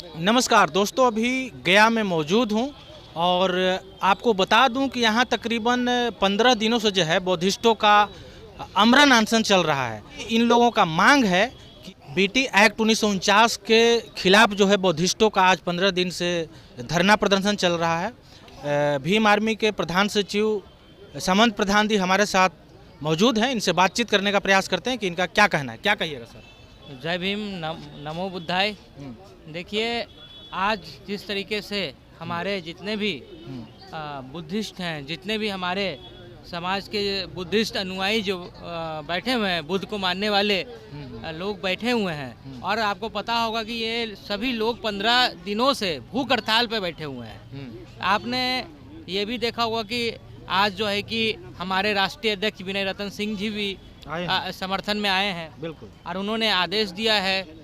नमस्कार दोस्तों, अभी गया में मौजूद हूँ और आपको बता दूं कि यहाँ तकरीबन 15 दिनों से जो है बौद्धिस्टों का आमरण अनशन चल रहा है। इन लोगों का मांग है कि बीटी एक्ट 1949 के खिलाफ जो है बौद्धिस्टों का आज 15 दिन से धरना प्रदर्शन चल रहा है। भीम आर्मी के प्रधान सचिव सामंत प्रधान जी हमारे साथ मौजूद हैं, इनसे बातचीत करने का प्रयास करते हैं कि इनका क्या कहना है। क्या कहिएगा सर? जय भीम, नमो बुद्धाय। देखिए, आज जिस तरीके से हमारे जितने भी बुद्धिस्ट हैं, जितने भी हमारे समाज के बुद्धिस्ट अनुयायी जो बैठे हुए हैं, बुद्ध को मानने वाले लोग बैठे हुए हैं, और आपको पता होगा कि ये सभी लोग 15 दिनों से भूख हड़ताल पे बैठे हुए हैं। आपने ये भी देखा होगा कि आज जो है कि हमारे राष्ट्रीय अध्यक्ष विनय रतन सिंह जी भी समर्थन में आए हैं। बिल्कुल। और उन्होंने आदेश दिया है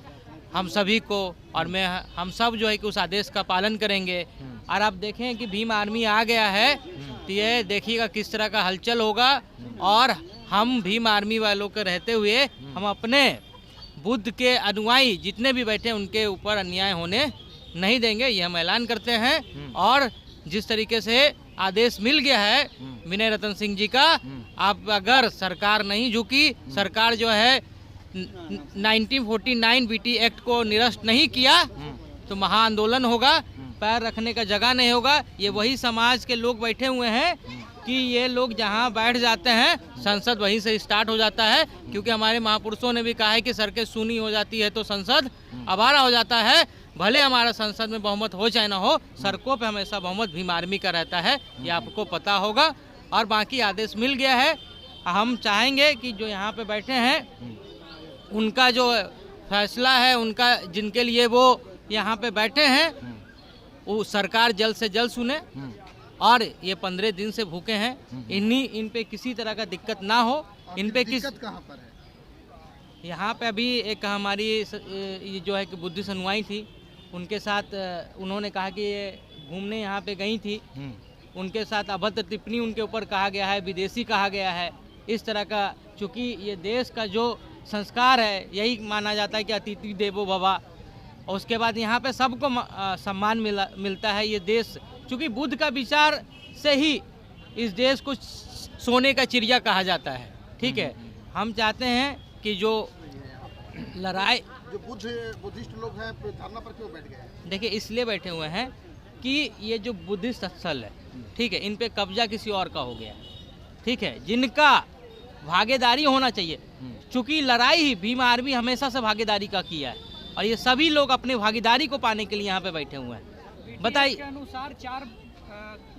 हम सभी को, और हम सब जो है कि उस आदेश का पालन करेंगे। और आप देखें कि भीम आर्मी आ गया है, तो ये देखिएगा किस तरह का हलचल होगा। और हम भीम आर्मी वालों के रहते हुए हम अपने बुद्ध के अनुयायी जितने भी बैठे उनके ऊपर अन्याय होने नहीं देंगे, ये हम ऐलान करते हैं। और जिस तरीके से आदेश मिल गया है विनय रतन सिंह जी का, अब अगर सरकार नहीं झुकी, सरकार जो है 1949 बीटी एक्ट को निरस्त नहीं किया, तो महा आंदोलन होगा, पैर रखने का जगह नहीं होगा। ये वही समाज के लोग बैठे हुए हैं कि ये लोग जहां बैठ जाते हैं संसद वहीं से स्टार्ट हो जाता है, क्योंकि हमारे महापुरुषों ने भी कहा है कि सड़कें सूनी हो जाती है तो संसद आवारा हो जाता है। भले हमारा संसद में बहुमत हो चाहे ना हो, सड़कों पे हमेशा बहुमत भीम आर्मी का रहता है, ये आपको पता होगा। और बाकी आदेश मिल गया है। हम चाहेंगे कि जो यहाँ पे बैठे हैं उनका जो फैसला है, उनका जिनके लिए वो यहाँ पे बैठे हैं, वो सरकार जल्द से जल्द सुने। और ये 15 दिन से भूखे हैं, इन पे किसी तरह का दिक्कत ना हो। इन पे किस कहाँ पर है? यहाँ पे अभी एक हमारी ये जो है कि बुद्धिस्ट अनुयायी थी, उनके साथ उन्होंने कहा कि ये घूमने यहाँ पे गई थी, उनके साथ अभद्र टिप्पणी उनके ऊपर कहा गया है, विदेशी कहा गया है, इस तरह का। चूँकि ये देश का जो संस्कार है यही माना जाता है कि अतिथि देवो भव। और उसके बाद यहाँ पे सबको सम्मान मिलता है। ये देश चूँकि बुद्ध का विचार से ही इस देश को सोने का चिड़िया कहा जाता है। ठीक है, हम चाहते हैं कि जो लड़ाई जो बुद्धिस्ट लोग हैं धरना पर क्यों बैठ गए हैं? देखिए, इसलिए बैठे हुए हैं कि ये जो बुद्धिस्ट स्थल है, ठीक है, इन पे कब्जा किसी और का हो गया है। ठीक है, जिनका भागीदारी होना चाहिए, चूंकि लड़ाई ही भीम आर्मी हमेशा से भागीदारी का किया है, और ये सभी लोग अपने भागीदारी को पाने के लिए यहाँ पे बैठे हुए हैं। बताइए, के अनुसार 4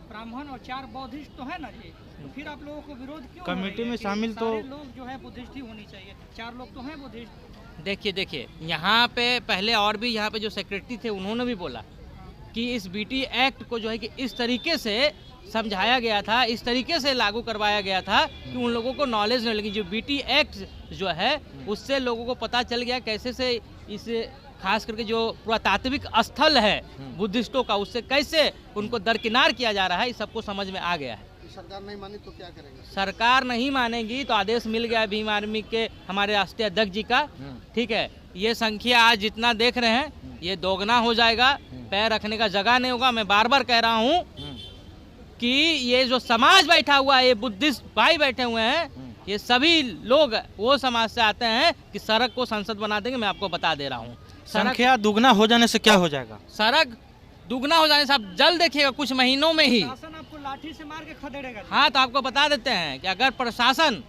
ब्राह्मण और 4 बौद्धिस्ट तो है ना जी, तो फिर आप लोगों को विरोध क्यों? कमेटी में शामिल तो सारे लोग जो है बुद्धिस्ट ही होनी चाहिए, 4 लोग तो हैं बुद्धिस्ट। देखिए, यहाँ पे पहले और भी यहाँ पे जो सेक्रेटरी थे उन्होंने भी बोला कि इस बीटी एक्ट को जो है कि इस तरीके से समझाया गया था, इस तरीके से लागू करवाया गया था कि उन लोगों को नॉलेज नहीं लगी। जो बीटी एक्ट जो है उससे लोगों को पता चल गया कैसे से इस खास करके जो पुरातात्विक स्थल है बुद्धिस्टों का, उससे कैसे उनको दरकिनार किया जा रहा है, इस सबको समझ में आ गया है। सरकार नहीं मानी तो क्या करेंगे? सरकार नहीं मानेगी तो आदेश मिल गया भीम आर्मी के हमारे राष्ट्रीय अध्यक्ष जी का। ठीक है, ये संख्या आज जितना देख रहे हैं ये दोगुना हो जाएगा, पैर रखने का जगह नहीं होगा। मैं बार बार कह रहा हूँ कि ये जो समाज बैठा हुआ है, ये बुद्धिस्ट भाई बैठे हुए हैं, ये सभी लोग वो समाज से आते हैं कि सड़क को संसद बना देंगे। मैं आपको बता दे रहा हूँ, संख्या दुगना हो जाने से क्या हो जाएगा? सड़क दुगना हो जाने से आप जल्द देखिएगा कुछ महीनों में ही। शासन आपको लाठी से मार के खदेड़ेगा। हाँ, तो आपको बता देते हैं कि अगर प्रशासन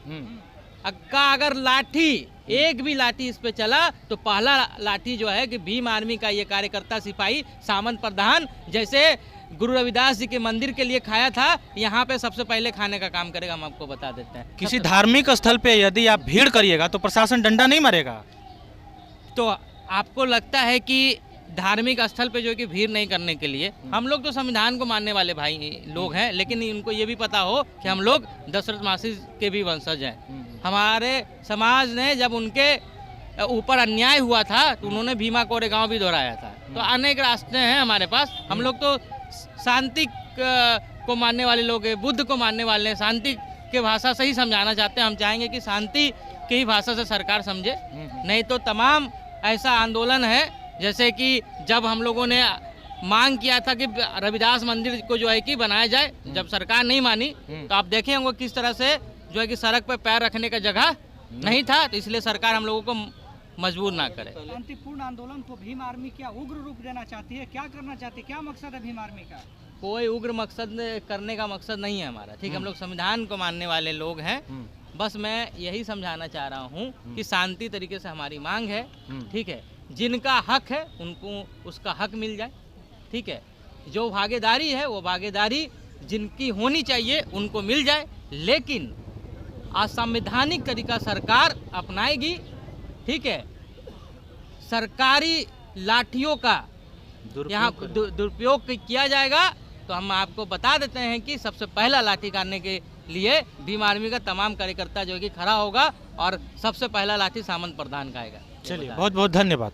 का अगर लाठी एक भी लाठी इस पे चला तो पहला लाठी जो है कि भीम आर्मी का ये कार्यकर्ता सिपाही सामंत प्रधान जैसे गुरु रविदास जी के मंदिर के लिए खाया था, यहाँ पे सबसे पहले खाने का काम करेगा। हम आपको बता देते हैं। किसी धार्मिक स्थल पे यदि आप भीड़ करिएगा तो प्रशासन डंडा नहीं मारेगा? तो आपको लगता है कि धार्मिक स्थल पे जो कि भीड़ नहीं करने के लिए, हम लोग तो संविधान को मानने वाले भाई लोग हैं, लेकिन उनको ये भी पता हो कि हम लोग दशरथ मासी के भी वंशज हैं। हमारे समाज ने जब उनके ऊपर अन्याय हुआ था तो उन्होंने भीमा कोरेगांव भी दोहराया था। तो अनेक रास्ते हैं हमारे पास। हम लोग तो शांति को मानने वाले लोग हैं, बुद्ध को मानने वाले हैं, शांति के भाषा से ही समझाना चाहते हैं। हम चाहेंगे कि शांति की ही भाषा से सरकार समझे, नहीं तो तमाम ऐसा आंदोलन है जैसे कि जब हम लोगों ने मांग किया था कि रविदास मंदिर को जो है कि बनाया जाए, जब सरकार नहीं मानी तो आप देखे होंगे किस तरह से जो है कि सड़क पर पैर रखने का जगह नहीं था, तो इसलिए सरकार हम लोगों को मजबूर ना करे। शांतिपूर्ण आंदोलन को भीम आर्मी क्या उग्र रूप देना चाहती है, क्या करना चाहती है, क्या मकसद है भीम आर्मी का? कोई उग्र मकसद करने का मकसद नहीं है हमारा, ठीक है। हम लोग संविधान को मानने वाले लोग हैं। बस मैं यही समझाना चाह रहा हूँ कि शांति तरीके से हमारी मांग है, ठीक है। जिनका हक है उनको उसका हक मिल जाए, ठीक है। जो भागीदारी है वो भागीदारी जिनकी होनी चाहिए उनको मिल जाए, लेकिन असंवैधानिक तरीका सरकार अपनाएगी, ठीक है। सरकारी लाठियों का यहाँ दुरुपयोग किया जाएगा तो हम आपको बता देते हैं कि सबसे पहला लाठी काटने के लिए भीम आर्मी का तमाम कार्यकर्ता जो है कि खड़ा होगा और सबसे पहला लाठी सामंत प्रधान का आएगा। चलिए, बहुत बहुत धन्यवाद।